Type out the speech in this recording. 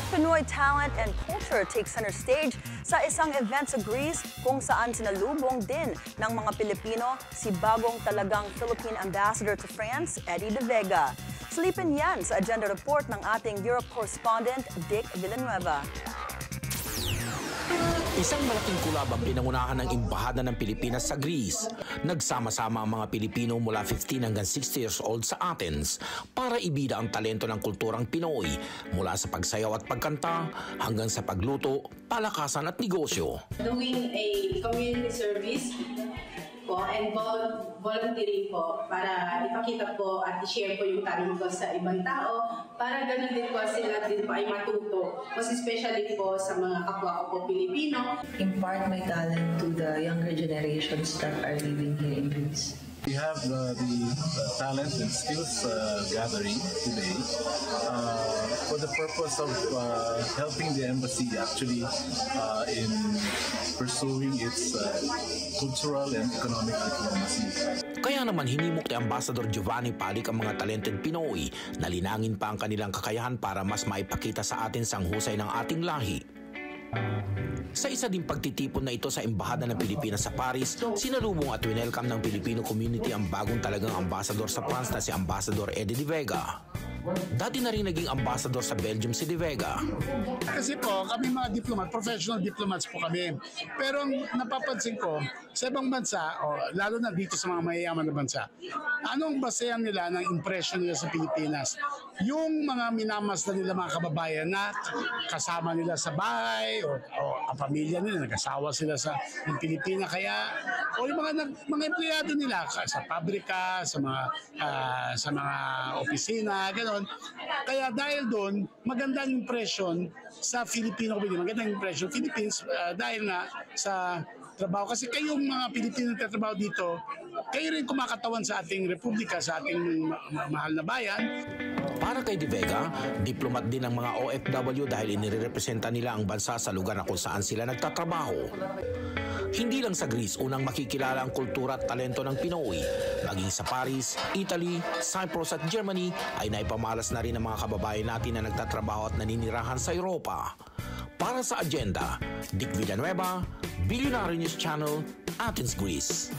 Pinoy talent and culture take center stage sa isang event sa Greece kung saan sinalubong din ng mga Pilipino si bagong talagang Philippine Ambassador to France, Eddie De Vega. Silipin yan sa agenda report ng ating Europe correspondent Dick Villanueva. Isang malaking kulab ang pinangunahan ng Embahada ng Pilipinas sa Greece. Nagsama-sama ang mga Pilipino mula 15 hanggang 60 years old sa Athens para ibida ang talento ng kulturang Pinoy mula sa pagsayaw at pagkanta hanggang sa pagluto, palakasan at negosyo. Doing a community service po and volunteering po para ipakita po at i-share po yung talent ko sa ibang tao para ganun din po sila din po ay matuto, most especially po sa mga kapwa ko po Pilipino. Impart my talent to the younger generations that are living here in Greece. We have the talent and skills gathering today for the purpose of helping the embassy actually in pursuing its cultural and economic diplomacy. Kaya naman hinimok ni Ambassador Giovanni Palic ang mga talented Pinoy na linangin pa ang kanilang kakayahan para mas maipakita sa atin ang husay ng ating lahi. Sa isa ding pagtitipon na ito sa Embahada ng Pilipinas sa Paris, sinalubong at winelcome ng Filipino community ang bagong talagang ambassador sa France na si Ambassador Eddie De Vega. Dati na rin naging ambassador sa Belgium si De Vega. Kasi po, kami mga diplomat, professional diplomats po kami. Pero ang napapansin ko, sa ibang bansa, lalo na dito sa mga mayayaman na bansa, anong basehan nila ng impression nila sa Pilipinas? Yung mga minamasdan nila mga kababayan na kasama nila sa bahay o ang pamilya nila, nag-asawa sila sa Pilipinas. Kaya, o yung mga empleyado nila sa pabrika, sa mga opisina, gano'n. Kaya dahil doon, magandang impression sa Filipino community, magandang impression Philippines dahil nga sa trabaho. Kasi kayong mga Pilipino na trabaho dito, kayo rin kumakatawan sa ating republika, sa ating mahal na bayan. Para kay De Vega, diplomat din ang mga OFW dahil inirepresenta nila ang bansa sa lugar na kung saan sila nagtatrabaho. Hindi lang sa Greece unang makikilala ang kultura at talento ng Pinoy. Maging sa Paris, Italy, Cyprus at Germany ay naipamalas na rin ang mga kababayan natin na nagtatrabaho at naninirahan sa Europa. Para sa agenda, Dick Villanueva, Billionaire News Channel, Athens, Greece.